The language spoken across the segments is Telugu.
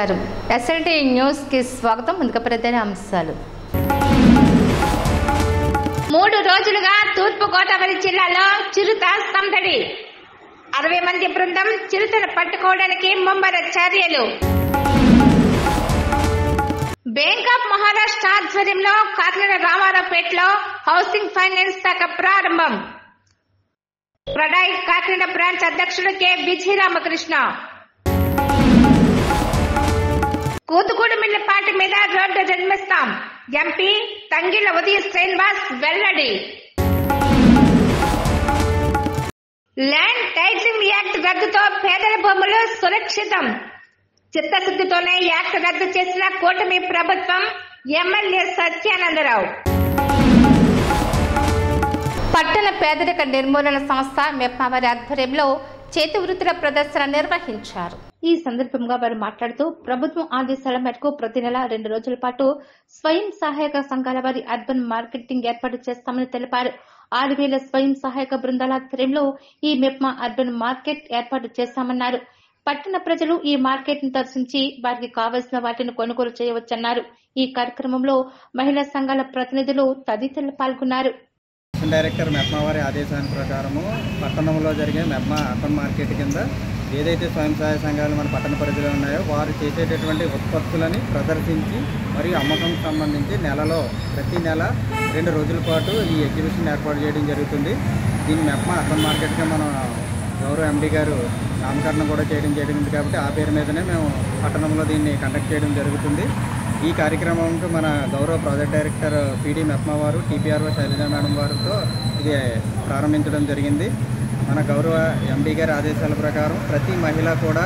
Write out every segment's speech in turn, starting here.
నమస్కారం. ఎస్ఎల్టీ న్యూస్ కి స్వాగతం. ముందుగా ప్రధాన అంశాలు. 3 రోజులుగా తూర్పు గోదావరి జిల్లాలో చిరుత సందడి. 60 మంది బృందం చిరుతను పట్టుకోవడానికి ముమ్మర చర్యలు. బ్యాంక్ ఆఫ్ మహారాష్ట్ర ఆధ్వర్యంలో కాకినాడ రామారావుపేటలో హౌసింగ్ ఫైనాన్స్ శాఖ ప్రారంభం. ప్రడాయ్ కాకినాడ బ్రాంచ్ అధ్యక్షుడు కె విజయ రామకృష్ణ. కూతుగూడు మిల్లపాటి మీద రోడ్డు నిర్మిస్తాం. ఎంపీ తంగిళ్ల ఉదయ శ్రీనివాస్ వెల్లడి. ల్యాండ్ టైటిలింగ్ యాక్ట్ రద్దుతో పేదల భూములు సురక్షితం. చిత్తశుద్ధితోనే యాక్ట్ రద్దు చేసిన కూటమి ప్రభుత్వం. ఎమ్మెల్యే సత్యానందరావు. పట్టణ పేదరిక నిర్మూలన సంస్థ మెప్మావారి ఆధ్వర్యంలో చేతి వృత్తుల ప్రదర్శన నిర్వహించారు. ఈ సందర్భంగా వారు మాట్లాడుతూ ప్రభుత్వం ఆదేశాల మేరకు ప్రతి నెల 2 రోజుల పాటు స్వయం సహాయక సంఘాల వారి అర్బన్ మార్కెటింగ్ ఏర్పాటు చేస్తామని తెలిపారు. 6,000 స్వయం సహాయక బృందాల ఆధ్వర్యంలో ఈ మెప్మా అర్బన్ మార్కెట్ ఏర్పాటు చేస్తామన్నారు. పట్టణ ప్రజలు ఈ మార్కెట్ ను దర్శించి వారికి కావలసిన వాటిని కొనుగోలు చేయవచ్చన్నారు. ఈ కార్యక్రమంలో మహిళా సంఘాల ప్రతినిధులు తదితరులు పాల్గొన్నారు. డైరెక్టర్ మెప్మావారి ఆదేశాల ప్రకారము పట్టణంలో జరిగే మెప్మా అర్బన్ మార్కెట్ కింద ఏదైతే స్వయం సహాయ సంఘాలు మన పట్టణ పరిధిలో ఉన్నాయో వారు చేసేటటువంటి ఉత్పత్తులని ప్రదర్శించి మరియు అమ్మకం సంబంధించి ప్రతి నెల 2 రోజుల పాటు ఈ ఎగ్జిబిషన్ ఏర్పాటు చేయడం జరుగుతుంది. దీన్ని మెప్మా అర్బన్ మార్కెట్గా మన గౌరవ ఎండీ గారు నామకరణం కూడా చేయడం జరిగింది కాబట్టి ఆ పేరు మీదనే మేము పట్టణంలో దీన్ని కండక్ట్ చేయడం జరుగుతుంది. ఈ కార్యక్రమంకు మన గౌరవ ప్రాజెక్ట్ డైరెక్టర్ పీడీ మెప్మా వారు టీపీఆర్ఓ శైలజా మేడం వారితో ఇది ప్రారంభించడం జరిగింది. మన గౌరవ ఎండీ గారి ఆదేశాల ప్రకారం ప్రతి మహిళ కూడా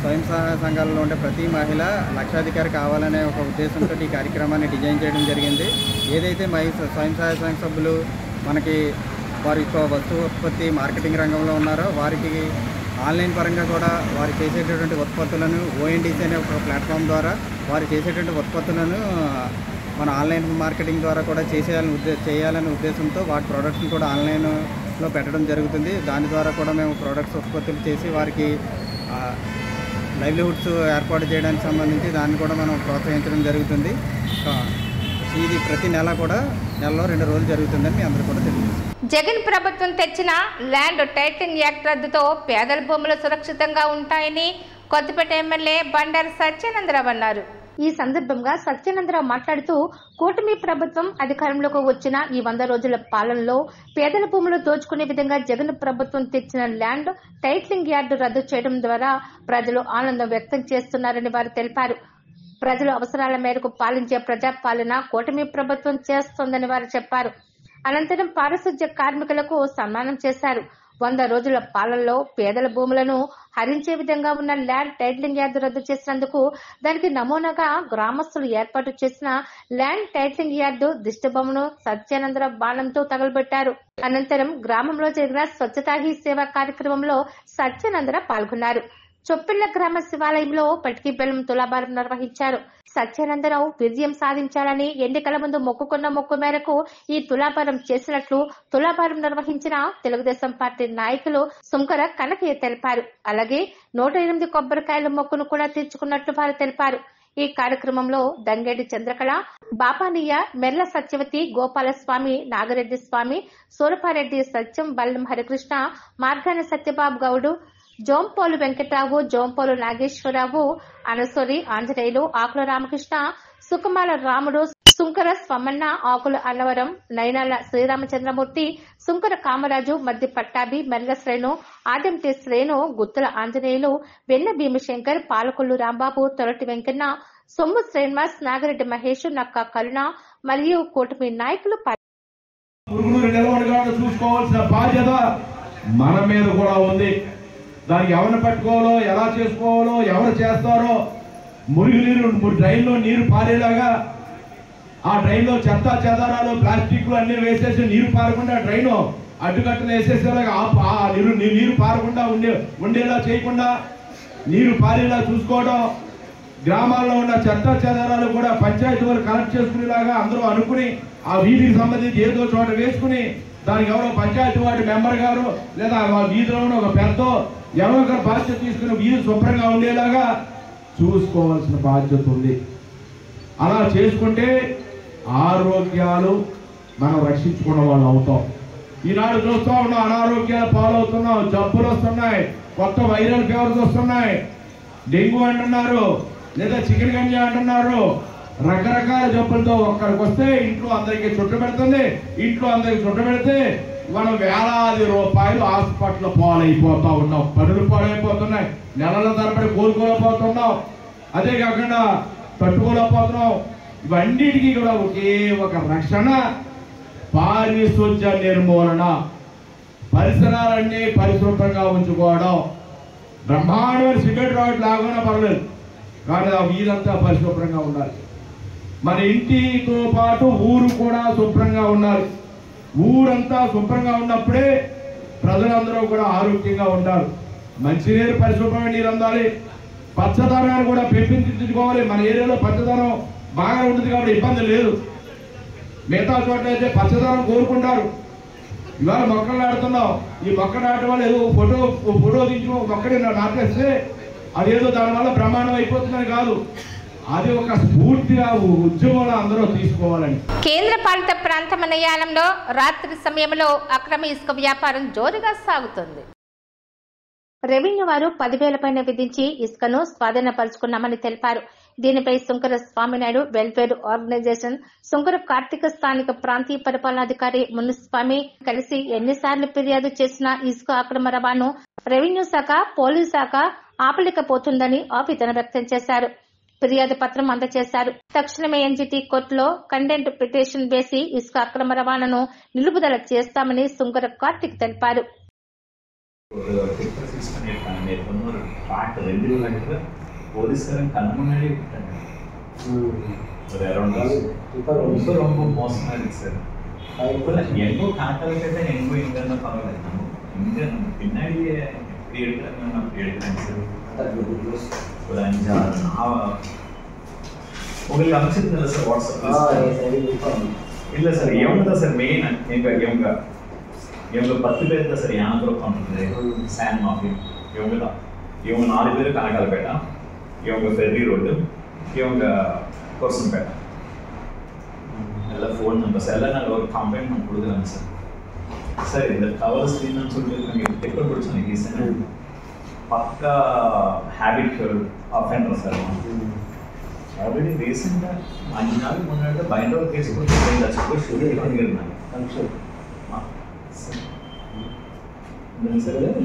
స్వయం సహాయ సంఘాలలో ఉండే ప్రతి మహిళ లక్షాధికారి కావాలనే ఒక ఉద్దేశంతో ఈ కార్యక్రమాన్ని డిజైన్ చేయడం జరిగింది. ఏదైతే స్వయం సహాయ సంఘ సభ్యులు మనకి వారి వస్తు ఉత్పత్తి మార్కెటింగ్ రంగంలో ఉన్నారో వారికి ఆన్లైన్ పరంగా కూడా వారు చేసేటటువంటి ఉత్పత్తులను ఓఎన్డీసీ అనే ఒక ప్లాట్ఫామ్ ద్వారా వారు చేసేటువంటి ఉత్పత్తులను మన ఆన్లైన్ మార్కెటింగ్ ద్వారా కూడా చేయాలనే ఉద్దేశంతో వాటి ప్రోడక్ట్స్ని కూడా ఆన్లైన్లో పెట్టడం జరుగుతుంది. దాని ద్వారా కూడా మేము ప్రోడక్ట్స్ ఉత్పత్తులు చేసి వారికి లైవ్లీహుడ్స్ ఏర్పాటు చేయడానికి సంబంధించి దాన్ని కూడా మనం ప్రోత్సహించడం జరుగుతుంది. ఇది ప్రతి నెల కూడా నెలలో 2 రోజులు జరుగుతుందని మీ అందరూ కూడా తెలియదు. జగన్ ప్రభుత్వం తెచ్చిన ల్యాండ్ టైటిలింగ్ యాక్ట్ రద్దుతో పేదల భూములు సురక్షితంగా ఉంటాయని కొత్తపేట ఎమ్మెల్యే బండారు సత్యానందరావు అన్నారు. ఈ సందర్భంగా సత్యానందరావు మాట్లాడుతూ కూటమి ప్రభుత్వం అధికారంలోకి వచ్చిన ఈ 100 రోజుల పాలనలో పేదల భూములు దోచుకునే విధంగా జగన్ ప్రభుత్వం తెచ్చిన ల్యాండ్ టైటిలింగ్ యార్డు రద్దు చేయడం ద్వారా ప్రజలు ఆనందం వ్యక్తం చేస్తున్నారని వారు తెలిపారు. ప్రజల అవసరాల మేరకు పాలించే ప్రజాపాలన కూటమి ప్రభుత్వం చేస్తోందని వారు చెప్పారు. అనంతరం పారిశుధ్య కార్మికులకు సన్మానం చేశారు. 100 రోజుల పాలనలో పేదల భూములను హరించే విధంగా ఉన్న ల్యాండ్ టైటిలింగ్ యార్డు రద్దు చేసినందుకు దానికి నమూనాగా గ్రామస్తులు ఏర్పాటు చేసిన ల్యాండ్ టైటిలింగ్ యార్డు దిష్టిబొమ్మను సత్యానందరావు బాణంతో తగలబెట్టారు. అనంతరం గ్రామంలో జరిగిన స్వచ్ఛతా హీ సేవ కార్యక్రమంలో సత్యానందరావు పాల్గొన్నారు. చొప్పిళ్ల గ్రామ శివాలయంలో పటికి బెల్లం తులాభారం నిర్వహించారు. సత్యానందరావు విజయం సాధించాలని ఎన్నికల ముందు మొక్కుకున్న మొక్కు మేరకు ఈ తులాభారం చేసినట్లు తులాభారం నిర్వహించిన తెలుగుదేశం పార్టీ నాయకులు సుంకర కనకయ్య తెలిపారు. అలాగే 108 కొబ్బరికాయల మొక్కును కూడా తీర్చుకున్నట్లు వారు తెలిపారు. ఈ కార్యక్రమంలో దంగేడి చంద్రకళ, బాపానీయ, మెర్ల సత్యవతి, గోపాలస్వామి, నాగరెడ్డి స్వామి, సూరపారెడ్డి సత్యం, బల్లం హరికృష్ణ, మార్గాన సత్యబాబు గౌడు, జోంపోలు వెంకట్రావు, జోంపోలు నాగేశ్వరరావు, అనసూరి, ఆంజనేయులు, ఆకుల రామకృష్ణ, సుకుమాల రాముడు, సుంకర స్వమన్న, ఆకుల అన్నవరం, నైనాల శ్రీరామచంద్రమూర్తి, సుంకర కామరాజు, మద్ది పట్టాభి, మెర్ల శ్రేణు, ఆదెంటి శ్రేణు, గుత్తుల ఆంజనేయులు, వెన్న భీమశంకర్, పాలకొల్లు రాంబాబు, తొరటి వెంకన్న, సొమ్ము శ్రీనివాస్, నాగిరెడ్డి మహేష్, నక్క కరుణ మరియు కూటమి నాయకులు చూసుకోవాల్సిన బాధ్యత మన మీద కూడా ఉంది. దానికి ఎవరిని పట్టుకోవాలో, ఎలా చేసుకోవాలో, ఎవరు చేస్తారో, మురుగు నీరు డ్రైన్లో నీరు పారేలాగా ఆ డ్రైన్లో చెత్త చెదారాలు ప్లాస్టిక్లు అన్ని వేసేసి నీరు పారకుండా డ్రైన్ అడ్డుకట్టలు వేసేసేలాగా నీరు పారకుండా ఉండేలా చేయకుండా నీరు పారేలా చూసుకోవడం, గ్రామాల్లో ఉన్న చెత్త చెదారాలు కూడా పంచాయతీ వారు కలెక్ట్ చేసుకునేలాగా అందరూ అనుకుని ఆ వీధికి సంబంధించి ఏదో చోట వేసుకుని దానికి ఎవరో పంచాయతీ వార్డు మెంబర్ గారు లేదా వీధిలో ఉన్న ఒక పెద్ద ఎవరో ఒకరు బాధ్యత తీసుకుని వీధి శుభ్రంగా ఉండేలాగా చూసుకోవాల్సిన బాధ్యత ఉంది. అలా చేసుకుంటే ఆరోగ్యాలు మనం రక్షించుకున్న వాళ్ళు అవుతాం. ఈనాడు చూస్తూ ఉన్నాం, అనారోగ్యాలు పాలవుతున్నాం, జబ్బులు వస్తున్నాయి, కొత్త వైరల్ ఫీవర్స్ వస్తున్నాయి, డెంగ్యూ అంటున్నారు, లేదా చికెన్ గంజా అంటున్నారు. రకరకాల జబ్బులతో ఒక్కడికి వస్తే ఇంట్లో అందరికీ చుట్టబెడుతుంది. ఇంట్లో అందరికి చుట్టబెడితే మనం వేలాది రూపాయలు హాస్పిటల్ పాలైపోతా ఉన్నాం, పనులు పాలైపోతున్నాయి, నెలల తరబడి కోలుకోలేకపోతున్నాం, అదే కాకుండా తట్టుకోలేకపోతున్నాం. ఇవన్నిటికీ కూడా ఒకే ఒక రక్షణ, పారిశుధ్య నిర్మూలన, పరిసరాలన్నీ పరిశుభ్రంగా ఉంచుకోవడం. బ్రహ్మాండమైన సిగరెట్ రావడం లాగానే పర్లేదు, కానీ ఆ వీధంతా పరిశుభ్రంగా ఉండాలి. మన ఇంటితో పాటు ఊరు కూడా శుభ్రంగా ఉండాలి. ఊరంతా శుభ్రంగా ఉన్నప్పుడే ప్రజలందరూ కూడా ఆరోగ్యంగా ఉంటారు. మంచినీరు పరిశుభ్రమైన నీరు అందాలి. పచ్చదనాన్ని కూడా పెంపొందించుకోవాలి. మన ఏరియాలో పచ్చదనం బాగా ఉంటుంది కాబట్టి ఇబ్బంది లేదు. మిగతా చోట్ల అయితే పచ్చదనం కోరుకుంటారు. ఇవాళ మొక్కలు నాటుతున్నాం, ఈ మొక్క నాటడం వల్ల ఏదో ఫోటో తీసి మొక్కని నాటేస్తే అదేదో దానివల్ల ప్రమాణం అయిపోతుందని కాదు, అది ఒక స్ఫూర్తిగా ఉద్యమంలో అందరూ తీసుకోవాలని. కేంద్ర పాలిత ప్రాంతం యానంలో రాత్రి సమయంలో అక్రమ ఇసుక వ్యాపారం జోరుగా సాగుతుంది. రెవెన్యూ వారు 10,000 పైన విధించి ఇసుకను స్వాధీనపరుచుకున్నామని తెలిపారు. దీనిపై సుంకర స్వామినాయుడు వెల్ఫేర్ ఆర్గనైజేషన్, సుంకర కార్తీక స్థానిక ప్రాంతీయ పరిపాలనాధికారి మున్నుస్వామి కలిసి ఎన్నిసార్లు ఫిర్యాదు చేసినా ఇసుక అక్రమ రవాణాను రెవెన్యూ శాఖ, పోలీసు శాఖ ఆపలేకపోతుందని ఆవేదన వ్యక్తం చేశారు. ఫిర్యాదు పత్రం అందజేశారు. తక్షణమే ఎన్జిటి కోర్టులో కంటెంట్ పిటిషన్ వేసి ఇసుక అక్రమ రవాణాను నిలుపుదల చేస్తామని సుంకర కార్తీక్ తెలిపారు. போலீஸ்காரன் கண்ணு முன்னாடி விட்டாங்க. ஒரு ரொம்ப ரொம்ப மோசமா இருக்கு சார். எங்கோ கணக்கால கேட்டா எங்கோ எங்கன்னா பரவாயில்ல, நம்ம இங்க நம்ம பின்னாடியே எப்படி எடுக்கிறாங்க அப்படி எடுக்கிறாங்க சார். ஒரு 5-6 உங்களுக்கு அமைச்சிருந்தல சார் வாட்ஸ்அப்ல. இல்ல சார், இவங்க தான் சார் மெயின். இவங்க 10 பேர் தான் சார் யானபுரம் பண்றது, சான் மாஃபி இவங்க தான். இவங்க 4 பேர் கணக்காலப்பேட்டா, இவங்க ஃபெர்ரி ரோடு, இவங்க கொர்சன்பேட்டா. எல்லாம் ஃபோன் நம்பர்ஸ் எல்லாம் நாங்கள் ஒரு கம்ப்ளைண்ட் பண்ணி கொடுக்குறாங்க சார். சார் இந்த கவர் ஸ்க்ரீன்னு சொல்லிட்டு நாங்கள் டிக்கெட் பிடிச்சோம். ரீசெண்டாக பக்கா ஹேபிட் அஃபெண்டர் சார். ஆல்ரெடி ரீசெண்டாக 5 நாளுக்கு முன்னாடி பயங்கர கேஸ் கொடுத்து 2 லட்சம் ரூபாய் ஷூரிட்டி வாங்கியிருந்தாங்க.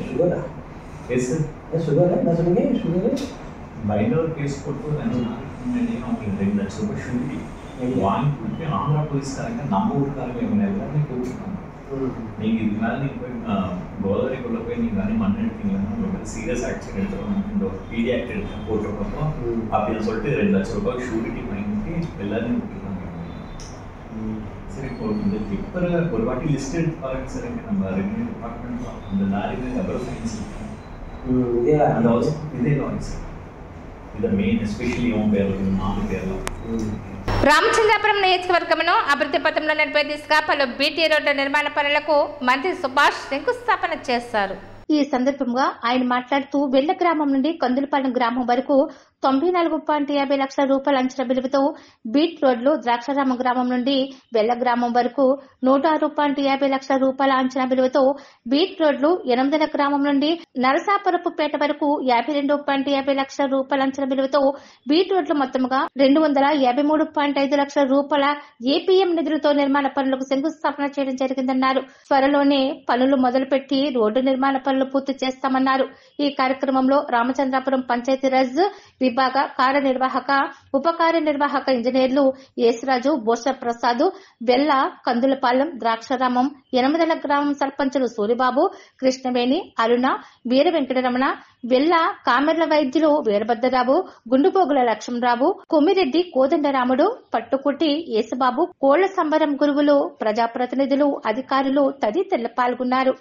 சுகரா எஸ் சார், சுகரா என்ன சொன்னீங்க? சுகர் பயங்கர கேஸ் போட்டு 2 நாளுக்கு முன்னாடி அவங்களுக்கு 2 லட்சம் ரூபாய் ஷூரிட்டி வாங்கி கொடுத்து ஆந்திரா போலீஸ்காரங்க நம்ம ஊருக்காரங்க இவங்க எல்லாருமே கூப்பிட்டுருக்காங்க. நீங்கள் இதுக்கு மேலே நீங்கள் போய் கோதாவரிக்குள்ளே போய் நீங்கள் வேணும் மண் எடுத்தீங்கன்னா உங்களுக்கு சீரியஸ் ஆக்ஷன் எடுத்துருவாங்க. இந்த ஒரு பிடி ஆக்ட் எடுத்து போட்டுருக்கப்போ அப்படின்னு சொல்லிட்டு 2 லட்சம் ரூபாய் ஷூரிட்டி வாங்கிட்டு எல்லாருமே விட்டுருக்காங்க. சரி, இப்போ இந்த டிப்பரை ஒரு வாட்டி லிஸ்ட் எடுத்து பாருங்க சார். நம்ம ரெவென்யூ டிபார்ட்மெண்ட் அந்த லாரியில் ரப்பர் ஃபைன்ஸ் அந்த இதே லாரி சார். ఇది మెయిన్ ఎస్పెషల్లీ ఓం పేర్లు 4 పేర్లు. రామచంద్రాపురం నియోజకవర్గంలో అభివృద్ధి పథంలో నడిపే దిశగా పలు బీటీ రోడ్ల నిర్మాణ పనులకు మంత్రి సుభాష్ శంకుస్థాపన చేశారు. ఈ సందర్భంగా ఆయన మాట్లాడుతూ వెల్ల గ్రామం నుండి కందులపాలెం గ్రామం వరకు 94.50 లక్షల రూపాయల అంచనా విలువతో బీట్ రోడ్లు, ద్రాక్షారామ గ్రామం నుండి వెల్ల గ్రామం వరకు 106.50 లక్షల రూపాయల అంచనా విలువతో బీట్ రోడ్లు, 8వ గ్రామం నుండి నరసాపురపుపేట వరకు 52.50 లక్షల రూపాయల అంచనా విలువతో బీట్ రోడ్లు మొత్తంగా 253.5 లక్షల రూపాయల ఏపీఎం నిధులతో నిర్మాణ పనులకు శంకుస్థాపన చేయడం జరిగిందన్నారు. త్వరలోనే పనులు మొదలుపెట్టి రోడ్డు నిర్మాణ పనులు పూర్తి చేస్తామన్నారు. ఈ కార్యక్రమంలో రామచంద్రాపురం పంచాయతీరాజ్ విభాగ కార్యనిర్వాహక, ఉప కార్యనిర్వాహక ఇంజనీర్లు యేసురాజు, బోస ప్రసాద్, వెల్ల, కందులపాలెం, ద్రాక్షారామం, 8వ గ్రామం సర్పంచులు సూరిబాబు, కృష్ణవేణి, అరుణ, వీర వెంకటరమణ, వెల్ల కామెర్ల వైద్యులు వీరభద్రరావు, గుండుపోగుల లక్ష్మణరావు, కొమ్మిరెడ్డి కోదండరాముడు, పట్టుకుట్టి యేసుబాబు, కోళ్ల సంబరం గురువులు, ప్రజాప్రతినిధులు, అధికారులు తదితరులు పాల్గొన్నారు.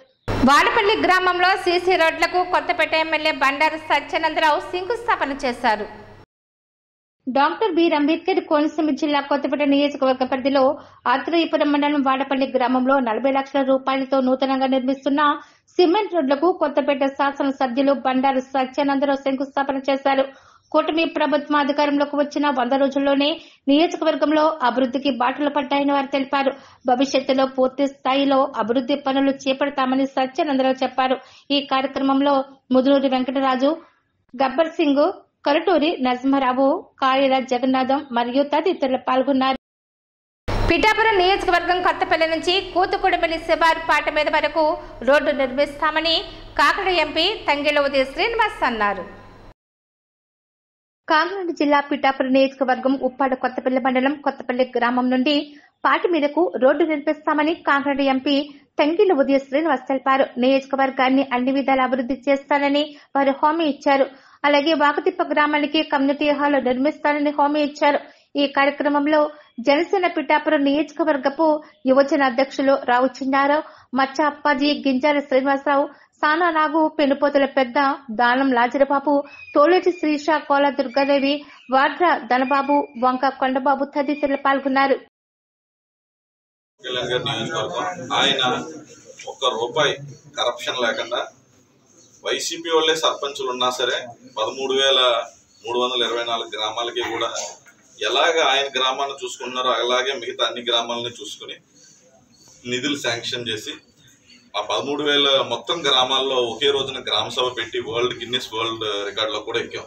వాడపల్లి గ్రామంలో సీసీ రోడ్లకు కొత్తపేట ఎమ్మెల్యే బండారు సత్యానందరావు శంకుస్థాపన చేశారు. డాక్టర్ బి అంబేద్కర్ కోనసీమ జిల్లా కొత్తపేట నియోజకవర్గ పరిధిలో ఆత్రేయపురం మండలం వాడపల్లి గ్రామంలో 40 లక్షల రూపాయలతో నూతనంగా నిర్మిస్తున్న సిమెంట్ రోడ్లకు కొత్తపేట శాసన సభ్యులు బండారు సత్యానందరావు శంకుస్థాపన చేశారు. కూటమి ప్రభుత్వం అధికారంలోకి వచ్చిన 100 రోజుల్లోనే నియోజకవర్గంలో అభివృద్ధికి బాటలు పడ్డాయని వారు తెలిపారు. భవిష్యత్తులో పూర్తి స్థాయిలో అభివృద్ధి పనులు చేపడతామని సత్యానందరావు చెప్పారు. ఈ కార్యక్రమంలో ముదునూరి వెంకటరాజు, గబ్బర్ సింగ్, కరటూరి నరసింహారావు, కాయల జగన్నాథం మరియు తదితరులు పాల్గొన్నారు. పిఠాపురం నియోజకవర్గం కొత్తపల్లి నుంచి కూతుకుడిమిలి శివారు పాట మీద వరకు రోడ్డు నిర్మిస్తామని కాకినాడ ఎంపీ తంగెళ్ల ఉదయ శ్రీనివాస్ అన్నారు. కాకినాడ జిల్లా పిఠాపురం నియోజకవర్గం ఉప్పాడ కొత్తపల్లి మండలం కొత్తపల్లి గ్రామం నుండి పాటి మీదకు రోడ్డు నిర్మిస్తామని కాకినాడ ఎంపీ తంగెళ్ల ఉదయ శ్రీనివాస్ తెలిపారు. నియోజకవర్గాన్ని అన్ని విధాల అభివృద్ధి చేస్తానని వారు హామీ ఇచ్చారు. అలాగే వాకతిప్ప గ్రామానికి కమ్యూనిటీ హాల్ నిర్మిస్తానని హామీ ఇచ్చారు. ఈ కార్యక్రమంలో జనసేన పిఠాపురం నియోజకవర్గపు యువజన అధ్యక్షులు రావు చిన్నారావు, మచ్చ అప్పాజీ, గింజాల శ్రీనివాసరావు, సానా నాగు, పెనుపోతుల పెద్ద, దానం లాజరబాబు, తోలేటి శ్రీష, కోల దుర్గాదేవి, వాడ్ర ధనబాబు, వంక కొండబాబు తదితరులు పాల్గొన్నారు. ఆయన ₹1 కరప్షన్ లేకుండా వైసీపీ వాళ్ళే సర్పంచులు ఉన్నా సరే 13,324 గ్రామాలకి కూడా ఎలాగ ఆయన గ్రామాన్ని చూసుకున్నారో అలాగే మిగతా అన్ని గ్రామాలని చూసుకుని నిధులు శాంక్షన్ చేసి ఆ 13,000 మొత్తం గ్రామాల్లో ఒకే రోజున గ్రామ సభ పెట్టి గిన్నిస్ వరల్డ్ రికార్డులో కూడా ఎక్కాం.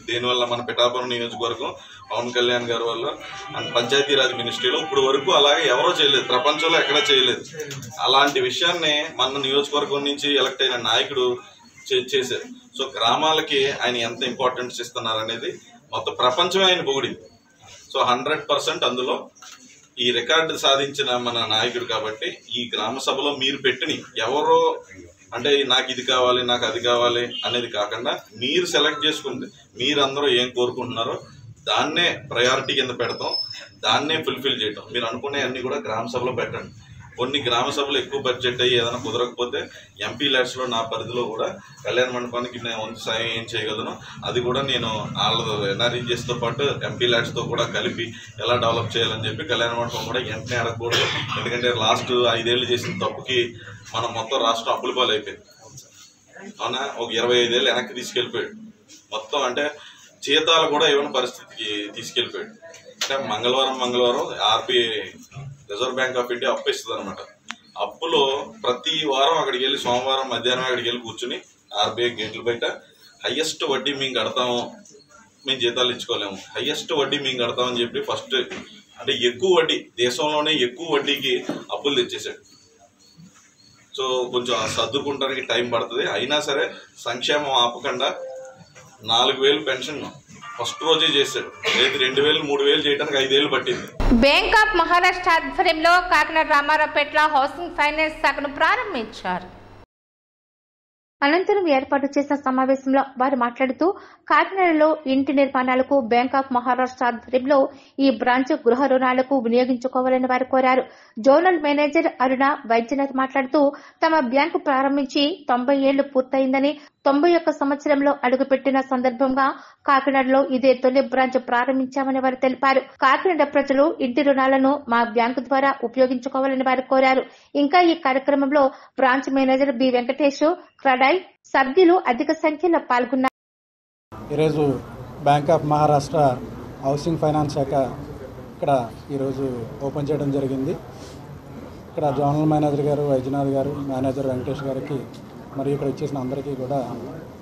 దీనివల్ల మన పిఠాపురం నియోజకవర్గం పవన్ కళ్యాణ్ గారి వల్ల పంచాయతీరాజ్ మినిస్ట్రీలో ఇప్పుడు వరకు అలాగే ఎవరో చేయలేదు, ప్రపంచంలో ఎక్కడా చేయలేదు. అలాంటి విషయాన్ని మన నియోజకవర్గం నుంచి ఎలక్ట్ అయిన నాయకుడు చేశారు. సో గ్రామాలకి ఆయన ఎంత ఇంపార్టెన్స్ ఇస్తున్నారు అనేది మొత్తం ప్రపంచమే ఆయన పొగిడింది. సో 100% అందులో ఈ రికార్డు సాధించిన మన నాయకుడు కాబట్టి ఈ గ్రామ సభలో మీరు పెట్టిన ఎవరో అంటే నాకు ఇది కావాలి నాకు అది కావాలి అనేది కాకుండా మీరు సెలెక్ట్ చేసుకుంది మీరందరూ ఏం కోరుకుంటున్నారో దాన్నే ప్రయారిటీ కింద పెడతాం, దాన్నే ఫుల్ఫిల్ చేయటం. మీరు అనుకునే అన్ని కూడా గ్రామ సభలో పెట్టండి. కొన్ని గ్రామ సభలు ఎక్కువ బడ్జెట్ అయ్యి ఏదైనా కుదరకపోతే ఎంపీ ల్యాడ్స్లో నా పరిధిలో కూడా కళ్యాణ మండపానికి నేను వంతు సాయం ఏం చేయగలను అది కూడా నేను వాళ్ళ ఎన్ఆర్ఈజీఎస్తో పాటు ఎంపీ ల్యాడ్స్తో కూడా కలిపి ఎలా డెవలప్ చేయాలని చెప్పి కళ్యాణ మండపం కూడా వెంటనే అడగకూడదు. ఎందుకంటే లాస్ట్ 5 ఏళ్ళు చేసిన తప్పుకి మనం మొత్తం రాష్ట్రం అప్పుల పాలు అయిపోయింది. అవునా, ఒక 25 ఏళ్ళు వెనక్కి తీసుకెళ్ళిపోయాడు మొత్తం. అంటే జీతాలు కూడా ఇవ్వని పరిస్థితికి తీసుకెళ్ళిపోయాడు. అంటే మంగళవారం RBI reserve bank of India అప్పు ఇస్తుంది అనమాట. అప్పులో ప్రతి వారం అక్కడికి వెళ్ళి సోమవారం మధ్యాహ్నం అక్కడికి వెళ్ళి కూర్చుని ఆర్బీఐ గేట్ల బయట హయ్యెస్ట్ వడ్డీ మేము కడతాము, మేము జీతాలు ఇచ్చుకోలేము, హయ్యెస్ట్ వడ్డీ మేము కడతామని చెప్పి ఫస్ట్ అంటే ఎక్కువ వడ్డీ, దేశంలోనే ఎక్కువ వడ్డీకి అప్పులు తెచ్చేసాడు. సో కొంచెం సర్దుకుంటానికి టైం పడుతుంది. అయినా సరే సంక్షేమం ఆపకుండా 4,000 పెన్షన్ ఫస్ట్ రోజే చేశాడు. లేదు 2,000 3,000 చేయడానికి 5 ఏళ్ళు పట్టింది. బ్యాంక్ ఆఫ్ మహారాష్ట్ర ఆధ్వర్యంలో కాకినాడ రామారావుపేటలో హౌసింగ్ ఫైనాన్స్ శాఖను ప్రారంభించారు. అనంతరం ఏర్పాటు చేసిన సమావేశంలో వారు మాట్లాడుతూ కాకినాడలో ఇంటి నిర్మాణాలకు బ్యాంక్ ఆఫ్ మహారాష్ట్ర ఆధ్వర్యంలో ఈ బ్రాంచ్ గృహ రుణాలకు వినియోగించుకోవాలని వారు కోరారు. జోనల్ మేనేజర్ అరుణ వైద్యనాథ్ మాట్లాడుతూ తమ బ్యాంకు ప్రారంభించి 90 ఏళ్లు పూర్తయిందని 91 సంవత్సరంలో అడుగుపెట్టిన సందర్భంగా కాకినాడలో ఇదే తొలి బ్రాంచ్ ప్రారంభించామని వారు తెలిపారు. కాకినాడ ప్రజలు ఇంటి రుణాలను మా బ్యాంకు ద్వారా ఉపయోగించుకోవాలని వారు కోరారు. ఇంకా ఈ కార్యక్రమంలో branch manager B Venkatesh, CREDAI సభ్యులు అధిక సంఖ్యలో పాల్గొన్నారు. ఈరోజు bank of Maharashtra housing finance శాఖ ఇక్కడ ఈరోజు ఓపెన్ చేయడం జరిగింది. ఇక్కడ జోనల్ మేనేజర్ గారు వైద్యనాథ్ గారు, మేనేజర్ వెంకటేష్ గారికి మరియు ఇక్కడ ఇచ్చేసిన అందరికీ కూడా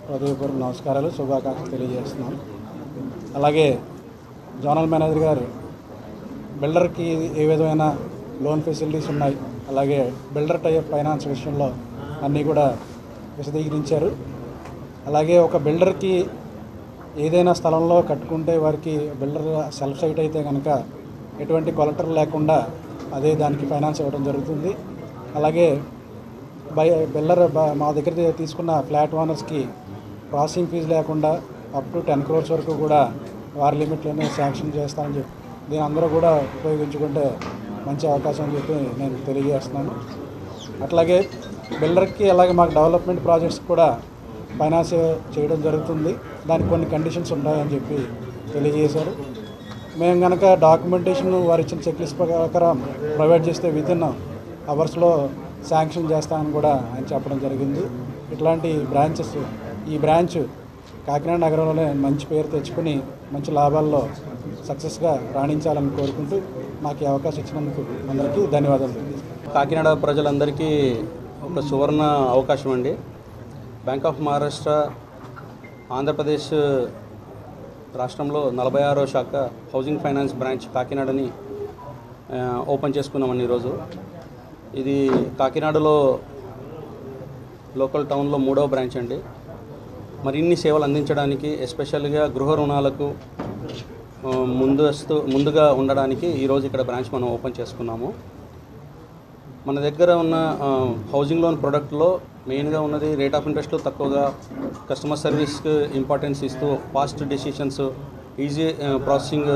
హృదయపూర్వక నమస్కారాలు, శుభాకాంక్షలు తెలియజేస్తున్నాను. అలాగే జోనల్ మేనేజర్ గారు బిల్డర్కి ఏ విధమైన లోన్ ఫెసిలిటీస్ ఉన్నాయి, అలాగే బిల్డర్ టైప్ ఫైనాన్స్ విషయంలో అన్నీ కూడా విశదీకరించారు. అలాగే ఒక బిల్డర్కి ఏదైనా స్థలంలో కట్టుకుంటే వారికి బిల్డర్ సెల్ఫ్ సైట్ అయితే కనుక ఎటువంటి కొలెక్టర్ లేకుండా అదే దానికి ఫైనాన్స్ ఇవ్వడం జరుగుతుంది. అలాగే బిల్డర్ మా దగ్గర తీసుకున్న ఫ్లాట్ ఓనర్స్కి ప్రాసెసింగ్ ఫీజు లేకుండా అప్ టు 10 crores వరకు కూడా వారి లిమిట్లోనే శాంక్షన్ చేస్తామని చెప్పి దీని అందరూ కూడా ఉపయోగించుకుంటే మంచి అవకాశం అని చెప్పి నేను తెలియజేస్తున్నాను. అట్లాగే బిల్డర్కి అలాగే మాకు డెవలప్మెంట్ ప్రాజెక్ట్స్ కూడా ఫైనాన్స్ చేయడం జరుగుతుంది. దానికి కొన్ని కండిషన్స్ ఉన్నాయని చెప్పి తెలియజేశారు. మేము కనుక డాక్యుమెంటేషన్ వారు ఇచ్చిన చెక్ లిస్ట్ ప్రకారం ప్రొవైడ్ చేస్తే వితిన్ అవర్స్లో శాంక్షన్ చేస్తామని కూడా ఆయన చెప్పడం జరిగింది. ఇట్లాంటి బ్రాంచెస్ ఈ బ్రాంచ్ కాకినాడ నగరంలోనే మంచి పేరు తెచ్చుకొని మంచి లాభాల్లో సక్సెస్గా రాణించాలని కోరుకుంటూ మాకు ఈ అవకాశం ఇచ్చినందుకు అందరికీ ధన్యవాదాలు. కాకినాడ ప్రజలందరికీ ఒక సువర్ణ అవకాశం అండి. బ్యాంక్ ఆఫ్ మహారాష్ట్ర ఆంధ్రప్రదేశ్ రాష్ట్రంలో 46వ శాఖ హౌసింగ్ ఫైనాన్స్ బ్రాంచ్ కాకినాడని ఓపెన్ చేసుకున్నామండి ఈరోజు. ఇది కాకినాడలో లోకల్ టౌన్లో 3వ బ్రాంచ్ అండి. మరిన్ని సేవలు అందించడానికి, ఎస్పెషల్గా గృహ రుణాలకు ముందుగా ఉండడానికి ఈరోజు ఇక్కడ బ్రాంచ్ మనం ఓపెన్ చేసుకున్నాము. మన దగ్గర ఉన్న హౌసింగ్ లోన్ ప్రోడక్ట్లో మెయిన్గా ఉన్నది రేట్ ఆఫ్ ఇంట్రెస్ట్లో తక్కువగా, కస్టమర్ సర్వీస్కి ఇంపార్టెన్స్ ఇస్తూ ఫాస్ట్ డెసిషన్స్, ఈజీ ప్రాసెసింగ్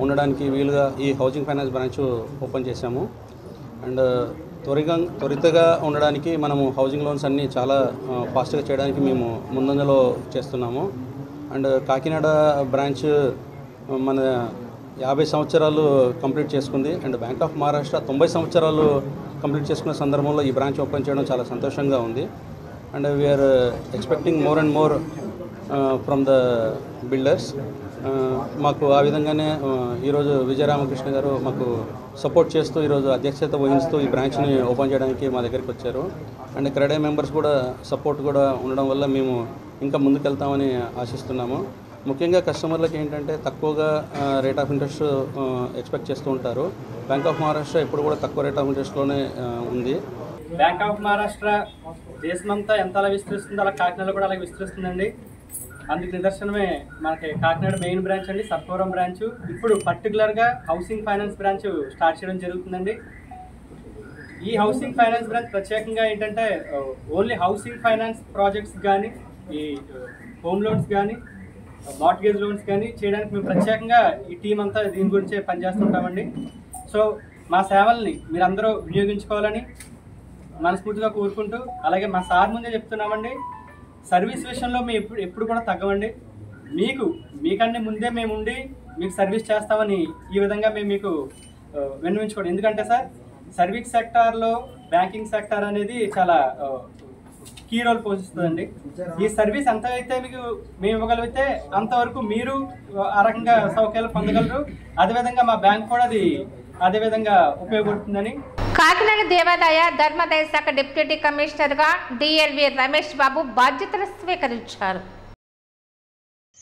ఉండడానికి వీలుగా ఈ హౌసింగ్ ఫైనాన్స్ బ్రాంచ్ ఓపెన్ చేశాము. అండ్ త్వరితగా ఉండడానికి మనము హౌసింగ్ లోన్స్ అన్నీ చాలా ఫాస్ట్గా చేయడానికి మేము ముందంజలో చేస్తున్నాము. అండ్ కాకినాడ బ్రాంచ్ మన 50 సంవత్సరాలు కంప్లీట్ చేసుకుంది. అండ్ బ్యాంక్ ఆఫ్ మహారాష్ట్ర 90 సంవత్సరాలు కంప్లీట్ చేసుకున్న సందర్భంలో ఈ బ్రాంచ్ ఓపెన్ చేయడం చాలా సంతోషంగా ఉంది. And we are expecting more and more from the builders. మాకు ఆ విధంగానే ఈరోజు విజయరామకృష్ణ గారు మాకు సపోర్ట్ చేస్తూ ఈరోజు అధ్యక్షత వహిస్తూ ఈ బ్రాంచ్ని ఓపెన్ చేయడానికి మా దగ్గరికి వచ్చారు. అండ్ క్రెడే మెంబర్స్ కూడా సపోర్ట్ కూడా ఉండడం వల్ల మేము ఇంకా ముందుకెళ్తామని ఆశిస్తున్నాము. ముఖ్యంగా కస్టమర్లకు ఏంటంటే తక్కువగా రేట్ ఆఫ్ ఇంట్రెస్ట్ ఎక్స్పెక్ట్ చేస్తూ ఉంటారు. బ్యాంక్ ఆఫ్ మహారాష్ట్ర ఎప్పుడు కూడా తక్కువ రేట్ ఆఫ్ ఇంట్రెస్ట్లోనే ఉంది. బ్యాంక్ ఆఫ్ మహారాష్ట్ర దేశమంతా ఎంత అలా విస్తరిస్తుందో అలా కాకినాడలో కూడా అలాగే విస్తరిస్తుందండి. అందుకు నిదర్శనమే మనకి కాకినాడ మెయిన్ బ్రాంచ్ అండి, సర్పవరం బ్రాంచ్. ఇప్పుడు పర్టికులర్గా హౌసింగ్ ఫైనాన్స్ బ్రాంచ్ స్టార్ట్ చేయడం జరుగుతుందండి. ఈ హౌసింగ్ ఫైనాన్స్ బ్రాంచ్ ప్రత్యేకంగా ఏంటంటే ఓన్లీ హౌసింగ్ ఫైనాన్స్ ప్రాజెక్ట్స్ కానీ, ఈ హోమ్ లోన్స్ కానీ, మార్ట్గేజ్ లోన్స్ కానీ చేయడానికి మేము ప్రత్యేకంగా ఈ టీం అంతా దీని గురించే పనిచేస్తుంటామండి. సో మా సేవల్ని మీరందరూ వినియోగించుకోవాలని మనస్ఫూర్తిగా కోరుకుంటూ, అలాగే మా సార్ ముందే చెప్తున్నామండి, సర్వీస్ విషయంలో మేము ఎప్పుడు కూడా తగ్గమండి. మీకన్నీ ముందే మేము ఉండి మీకు సర్వీస్ చేస్తామని ఈ విధంగా మేము మీకు విన్నవించుకోండి. ఎందుకంటే సార్ సర్వీస్ సెక్టార్లో బ్యాంకింగ్ సెక్టార్ అనేది చాలా కీ రోల్ పోషిస్తుందండి. ఈ సర్వీస్ ఎంతైతే మీకు మేము ఇవ్వగలిగితే అంతవరకు మీరు ఆ రకంగా సౌకర్యాలు పొందగలరు. అదేవిధంగా మా బ్యాంక్ కూడా అది అదేవిధంగా ఉపయోగపడుతుందని. కాకినాడ దేవాదాయ ధర్మాదాయ శాఖ డిప్యూటీ కమిషనర్గా డిఎల్వి రమేష్ బాబు బాధ్యతలు స్వీకరించారు.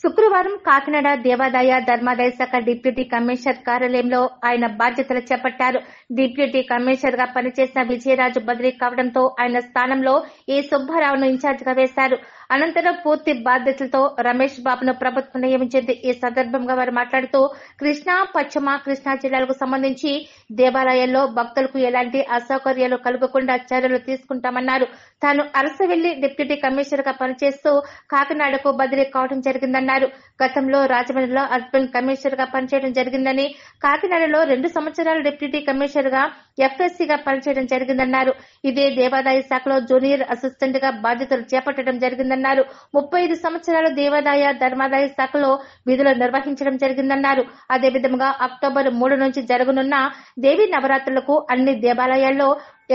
శుక్రవారం కాకినాడ దేవాదాయ ధర్మాదాయ శాఖ డిప్యూటీ కమిషనర్ కార్యాలయంలో ఆయన బాధ్యతలు చేపట్టారు. డిప్యూటీ కమిషనర్ గా పనిచేసిన విజయరాజు బదిలీ కావడంతో ఆయన స్థానంలో ఏ సుబ్బారావును ఇన్ఛార్జ్ గా వేశారు. అనంతరం పూర్తి బాధ్యతలతో రమేష్ బాబును ప్రభుత్వం నియమించింది. ఈ సందర్భంగా వారు మాట్లాడుతూ కృష్ణా, పశ్చిమ కృష్ణా జిల్లాలకు సంబంధించి దేవాలయాల్లో భక్తులకు ఎలాంటి అసౌకర్యాలు కలగకుండా చర్యలు తీసుకుంటామన్నారు. తాను అరసవెల్లి డిప్యూటీ కమిషనర్ గా పనిచేస్తూ కాకినాడకు బదిలీ కావడం జరిగిందన్నారు. గతంలో రాజమండ్రిలో అర్బన్ కమిషనర్ గా పనిచేయడం జరిగిందని, కాకినాడలో 2 సంవత్సరాలు డిప్యూటీ కమిషనర్ గా ఎఫ్ఎస్సీగా పనిచేయడం జరిగిందన్నారు. ఇదే దేవాదాయ శాఖలో జూనియర్ అసిస్టెంట్ గా బాధ్యతలు చేపట్టడం జరిగిందన్నారు. 35 సంవత్సరాలు దేవాదాయ ధర్మాదాయ శాఖలో విధులు నిర్వహించడం జరిగిందన్నారు. అదేవిధంగా అక్టోబర్ 3 నుంచి జరగనున్న దేవీ నవరాత్రులకు అన్ని దేవాలయాల్లో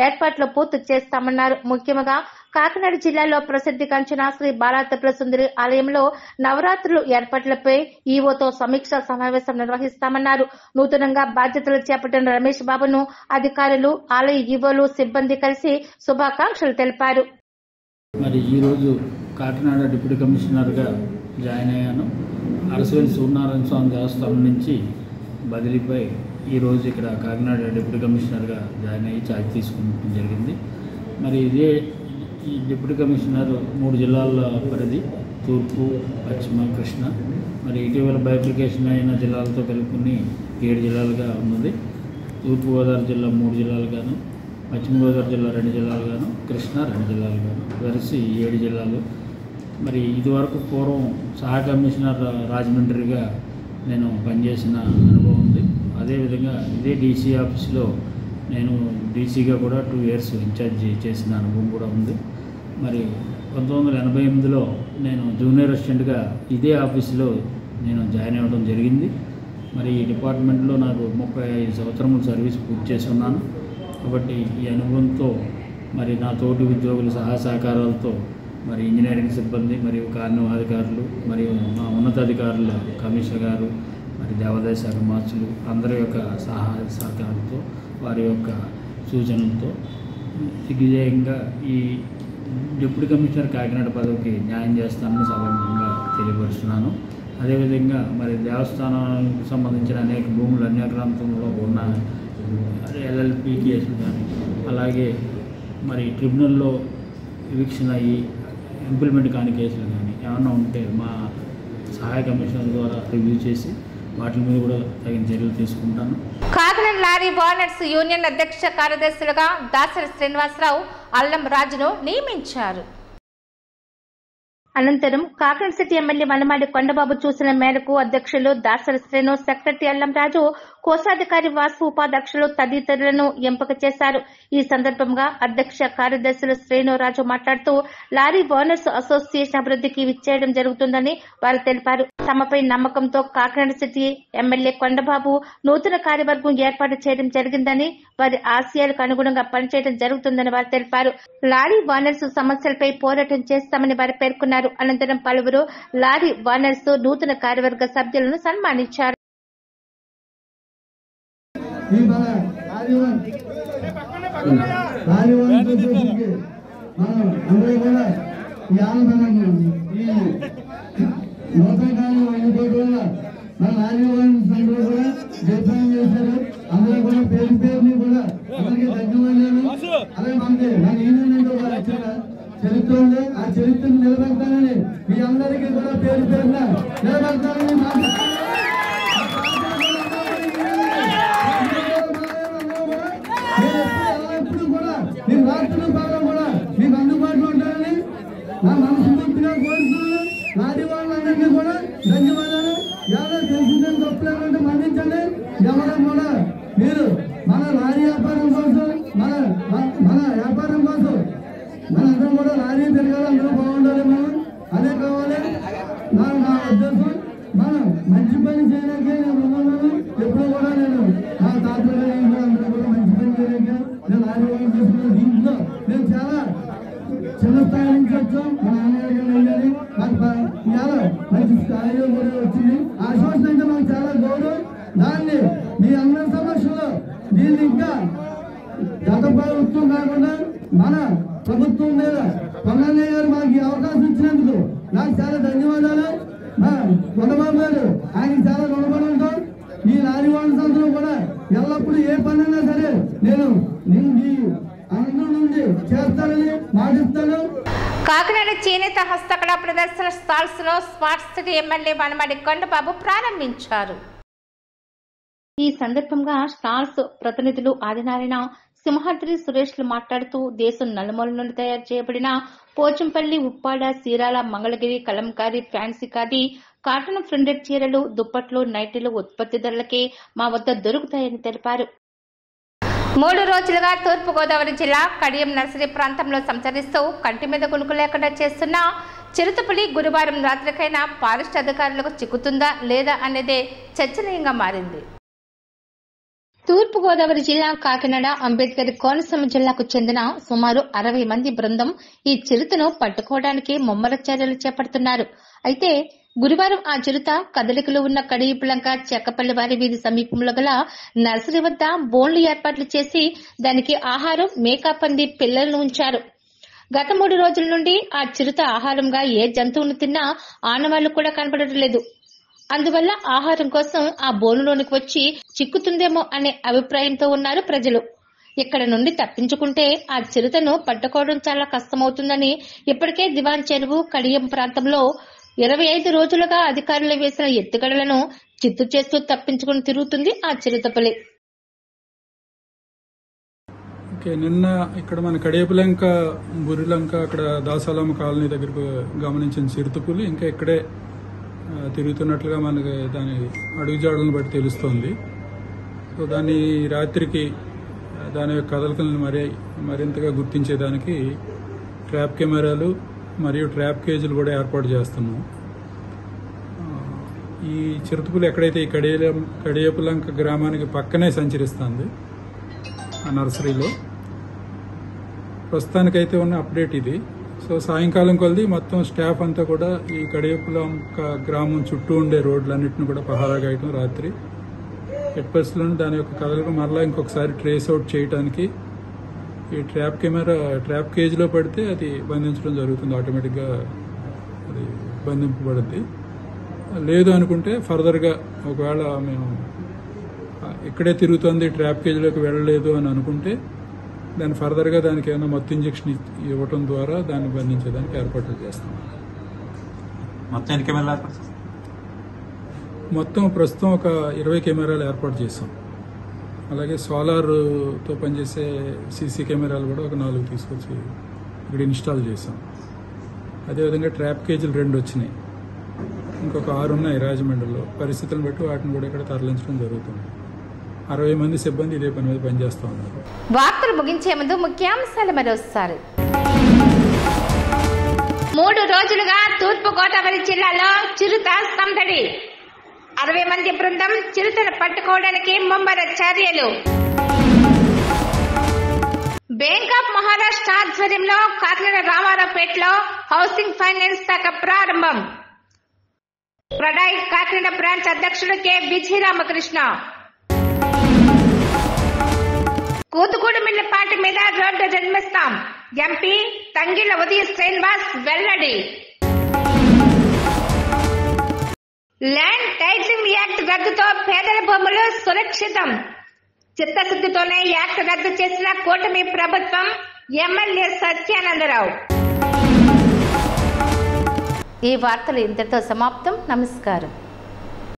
ఏర్పాట్లు పూర్తి చేస్తామన్నారు. ముఖ్యంగా కాకినాడ జిల్లాలో ప్రసిద్ధిగాంచిన శ్రీ బాలాత్రిపుర సుందరి ఆలయంలో నవరాత్రులు ఏర్పాట్లపై ఈవోతో సమీక్ష సమావేశం నిర్వహిస్తామన్నారు. నూతనంగా బాధ్యతలు చేపట్టిన రమేష్ బాబును అధికారులు, ఆలయ ఈవోలు, సిబ్బంది కలిసి శుభాకాంక్షలు తెలిపారు. మరి ఈరోజు కాకినాడ డిప్యూటీ కమిషనర్గా జాయిన్ అయ్యాను. అరసవెల్లి సూర్యనారాయణ స్వామి దేవస్థానం నుంచి బదిలీపై ఈరోజు ఇక్కడ కాకినాడ డిప్యూటీ కమిషనర్గా జాయిన్ అయ్యి ఛార్జ్ తీసుకోవడం జరిగింది. మరి ఇదే ఈ డిప్యూటీ కమిషనర్ 3 జిల్లాల పరిధి, తూర్పు, పశ్చిమ, కృష్ణ. మరి ఇటీవల బైఫికేషన్ అయిన జిల్లాలతో కలుపుకుని 7 జిల్లాలుగా ఉన్నది. తూర్పుగోదావరి జిల్లా 3 జిల్లాలుగాను, పశ్చిమ గోదావరి జిల్లా 2 జిల్లాలుగాను, కృష్ణా 2 జిల్లాలుగాను కలిసి 7 జిల్లాలు. మరి ఇదివరకు పూర్వం సహాయ కమిషనర్ రాజమండ్రిగా నేను పనిచేసిన అనుభవం ఉంది. అదేవిధంగా ఇదే డీసీ ఆఫీస్లో నేను డీసీగా కూడా 2 years ఇన్ఛార్జ్ చేసిన అనుభవం కూడా ఉంది. మరి 1988లో నేను జూనియర్ అసిస్టెంట్గా ఇదే ఆఫీసులో నేను జాయిన్ అవ్వడం జరిగింది. మరి ఈ డిపార్ట్మెంట్లో నాకు 35 సంవత్సరముల సర్వీస్ పూర్తి చేసి ఉన్నాను. కాబట్టి ఈ అనుభవంతో మరి నా తోటి ఉద్యోగుల సహాయ సహకారాలతో మరి ఇంజనీరింగ్ సిబ్బంది మరియు కార్యనిర్వహణాధికారులు మరియు మా ఉన్నతాధికారులు కమిషనర్ గారు మరి దేవాదాయ శాఖ మార్చులు అందరి యొక్క సహాయ సహకారంతో వారి యొక్క సూచనలతో దిగ్విజయంగా ఈ డిప్యూటీ కమిషనర్ కాకినాడ పదవికి న్యాయం చేస్తానని సభాముఖంగా తెలియపరుస్తున్నాను. అదేవిధంగా మరి దేవస్థానానికి సంబంధించిన అనేక భూములు అన్యాక్రాంతంలో ఉన్న ఎల్ఎల్పి కేసులు కానీ అలాగే మరి ట్రిబ్యునల్లో ఎవిక్షన్ అయ్యి ఇంప్లిమెంట్ కాని కేసులు కానీ ఏమన్నా ఉంటే మా సహాయ కమిషనర్ ద్వారా రివ్యూ చేసి వాటి మీద కూడా తగిన చర్యలు తీసుకుంటాను. కాకినాడ లారీ ఓనర్స్ యూనియన్ అధ్యక్ష కార్యదర్శులుగా దాసరి శ్రీనివాసరావు, అల్లం రాజును నియమించారు. అనంతరం కాకినాడ సిటీ ఎమ్మెల్యే వనమాడి కొండబాబు చూసిన మేరకు అధ్యక్షులు దాసరి శ్రీను, సెక్రటరీ అల్లం రాజు, కోశాధికారి వాసు, ఉపాధ్యక్షులు తదితరులను ఎంపిక చేశారు. ఈ సందర్భంగా అధ్యక్ష కార్యదర్శులు శ్రీను, రాజు మాట్లాడుతూ లారీ ఓనర్స్ అసోసియేషన్ అభివృద్ధికి విచ్చేయడం జరుగుతుందని వారు తెలిపారు. తమపై నమ్మకంతో కాకినాడ సిటీ ఎమ్మెల్యే కొండబాబు నూతన కార్యవర్గం ఏర్పాటు చేయడం జరిగిందని, వారి ఆశయాలకు అనుగుణంగా పనిచేయడం జరుగుతుందని వారు తెలిపారు. లారీ ఓనర్స్ సమస్యలపై పోరాటం చేస్తామని వారు పేర్కొన్నారు. అనంతరం పలువురు లారీ ఓనర్స్ నూతన కార్యవర్గ సభ్యులను సన్మానించారు. అందరూ కూడా పేరు పేరుని కూడా అందరికీ ధన్యవాదాలు. అలాగే మనకి చరిత్ర ఉంది, ఆ చరిత్రను నిలబెడతానని మీ అందరికీ కూడా పేరు పేరున నిలబెడతానని ఎప్పుడు కూడా మీ రాత్రులు బాగా కూడా మీకు అందుబాటులో ఉంటారని నా మనస్ఫూర్తిగా కోరుతున్నాను. లారీ వాళ్ళందరికీ కూడా ధన్యవాదాలు. ఎవరో తెలిసిందని తప్పులేకుంటే మన్నించండి. ఎవరో కూడా మీరు మన లారీ వ్యాపారం కోసం మన వ్యాపారం కోసం మనందరం కూడా లారీ తిరగాలి, అందరూ బాగుండాలి, మనం అదే కావాలి. నా ఉద్దేశం మనం మంచి పని చేయడానికే నేను ఎప్పుడు కూడా నేను నా తాతలు అందరూ కూడా మంచి పని చేయడానికే నేను లారీ వాళ్ళు చేసుకున్నాను. దీంట్లో నేను చాలా చిన్న స్థాయి నుంచి వచ్చాం. మా నాన్నగారికి వెళ్ళాలి, చాలా మంచి స్థాయిలో కూడా వచ్చింది. ఆ సోషల్ అంటే మాకు చాలా గౌరవం. దాన్ని మీ అందరి సమక్షంలో దీన్ని ఇంకా గత ప్రభుత్వం కాకుండా మన ప్రభుత్వం మీద కొండన్నయ్య గారు మాకు ఈ అవకాశం ఇచ్చినందుకు నాకు చాలా ధన్యవాదాలు. కొండబాబు గారు ఆయనకి చాలా రుణపడి ఉంటాం. ఈ లారీ ఓనర్స్ అందరూ కూడా ఎల్లప్పుడూ ఏ పనైనా సరే నేను అందరూ నుండి చేస్తానని మాటిస్తాను. కాకినాడ చేనేత హస్తకళ ప్రదర్శన స్టాల్స్ ను smart city MLA Vanamadi Kondababu ప్రారంభించారు. ఈ సందర్భంగా స్టాల్స్ ప్రతినిధులు ఆదినారాయణ, సింహాద్రి సురేష్లు మాట్లాడుతూ దేశం నలుమూల నుండి తయారు చేయబడిన Pochampally, Uppada, Chirala, Mangalagiri, Kalamkari, fancy khadi, cotton printed చీరలు, దుప్పట్లు, నైటీలు ఉత్పత్తిదారులకే మా వద్ద దొరుకుతాయని తెలిపారు. 3 రోజులుగా తూర్పుగోదావరి జిల్లా కడియం నర్సరీ ప్రాంతంలో సంచరిస్తూ కంటి మీద కునుకు లేకుండా చేస్తున్న చిరుతపులి గురువారం రాత్రికైనా ఫారెస్ట్ అధికారులకు చిక్కుతుందా లేదా అనేదే చర్చనీయంగా మారింది. తూర్పుగోదావరి జిల్లా కాకినాడ, అంబేద్కర్ కోనసీమ జిల్లాకు చెందిన సుమారు 60 మంది బృందం ఈ చిరుతను పట్టుకోవడానికి ముమ్మర చర్యలు చేపడుతున్నారు. అయితే గురువారం ఆ చిరుత కదలికలు ఉన్న కడియపులంక చెక్కపల్లి వారి వీధి సమీపంలో గల నర్సరీ వద్ద బోన్లు ఏర్పాట్లు చేసి దానికి ఆహారం, మేకా పంది పిల్లలను ఉంచారు. గత 3 రోజుల నుండి ఆ చిరుత ఆహారంగా ఏ జంతువును తిన్నా ఆనవాళ్లు కూడా కనబడటం లేదు. అందువల్ల ఆహారం కోసం ఆ బోనులోనికి వచ్చి చిక్కుతుందేమో అనే అభిప్రాయంతో ఉన్నారు ప్రజలు. ఇక్కడ నుండి తప్పించుకుంటే ఆ చిరుతను పట్టుకోవడం చాలా కష్టమవుతుందని ఇప్పటికే దివాన్ చెరువు, కడియం ప్రాంతంలో 25 రోజులుగా అధికారులు వేసిన ఎత్తుగడలను చిత్తు చేస్తూ తప్పించుకుని తిరుగుతుంది ఆ చిరుతపులి. నిన్న ఇక్కడ మన కడియపులంక, బురిలంక, అక్కడ దాసాలమ్మ కాలనీ దగ్గరకు గమనించిన చిరుతపులి ఇంకా ఇక్కడే తిరుగుతున్నట్లుగా మనకి దాని అడుగుజాడలను బట్టి తెలుస్తోంది. సో దాన్ని రాత్రికి దాని యొక్క కదలికలను మరింతగా గుర్తించేదానికి ట్రాప్ కెమెరాలు మరియు ట్రాప్ కేజీలు కూడా ఏర్పాటు చేస్తున్నాం. ఈ చిరుతపులి ఎక్కడైతే ఈ కడియపులంక గ్రామానికి పక్కనే సంచరిస్తుంది ఆ నర్సరీలో. ప్రస్తుతానికైతే ఉన్న అప్డేట్ ఇది. సో సాయంకాలం కొలది మొత్తం స్టాఫ్ అంతా కూడా ఈ కడియపులం గ్రామం చుట్టూ ఉండే రోడ్లన్నింటిని కూడా పహారా గాయటం రాత్రి ఎట్ పరిస్థితులను దాని యొక్క కదలకు మరలా ఇంకొకసారి ట్రేస్ అవుట్ చేయడానికి ఈ ట్రాప్ కేజ్లో పడితే అది బంధించడం జరుగుతుంది. ఆటోమేటిక్గా అది బంధింపబడుద్ది. లేదు అనుకుంటే ఫర్దర్గా ఒకవేళ మేము ఇక్కడే తిరుగుతుంది ట్రాప్ కేజ్లోకి వెళ్ళలేదు అని అనుకుంటే దాన్ని ఫర్దర్గా దానికి ఏమైనా మత్తు ఇంజక్షన్ ఇవ్వటం ద్వారా దాన్ని బంధించేదానికి ఏర్పాట్లు చేస్తాం. మొత్తం ప్రస్తుతం ఒక 20 కెమెరాలు ఏర్పాటు చేస్తాం. అలాగే సోలార్తో పనిచేసే సీసీ కెమెరాలు కూడా ఒక 4 తీసుకొచ్చి ఇక్కడ ఇన్స్టాల్ చేసాం. అదేవిధంగా ట్రాప్ కేజీలు 2 వచ్చినాయి, ఇంకొక 6 ఉన్నాయి రాజమండ్రిలో. పరిస్థితులను బట్టి వాటిని కూడా ఇక్కడ తరలించడం జరుగుతుంది. 60 మంది సిబ్బంది ఇదే పని మీద పనిచేస్తా ఉన్నారు. వార్తలు ముగించే ముందు ముఖ్యాంశాలు మరోసారి. 3 రోజులుగా తూర్పు గోదావరి జిల్లాలో చిరుత సందడి. 60 మంది బృందం చిరుతను పట్టుకోవడానికి ముమ్మర చర్యలు. బ్యాంక్ ఆఫ్ మహారాష్ట్ర ఆధ్వర్యంలో కాకినాడ రామారావుపేటలో హౌసింగ్ ఫైనాన్స్ శాఖ ప్రారంభం. ప్రడాయ్ కాకినాడ బ్రాంచ్ అధ్యక్షుడు కె విజయరామకృష్ణ. కూతుగూడు మిల్లపాటి మీద రోడ్డు నిర్మిస్తాం, ఎంపీ తంగిళ్ల ఉదయ శ్రీనివాస్ వెల్లడి. ల్యాండ్ టైటిలింగ్ యాక్ట్ రద్దుతో పేదల భూములు సురక్షితం. చిత్తశుద్ధితోనే యాక్ట్ రద్దు చేసిన కూటమి ప్రభుత్వం, ఎమ్మెల్యే సత్యానందరావు. ఈ వార్తలు ఇంతటితో సమాప్తం. నమస్కారం.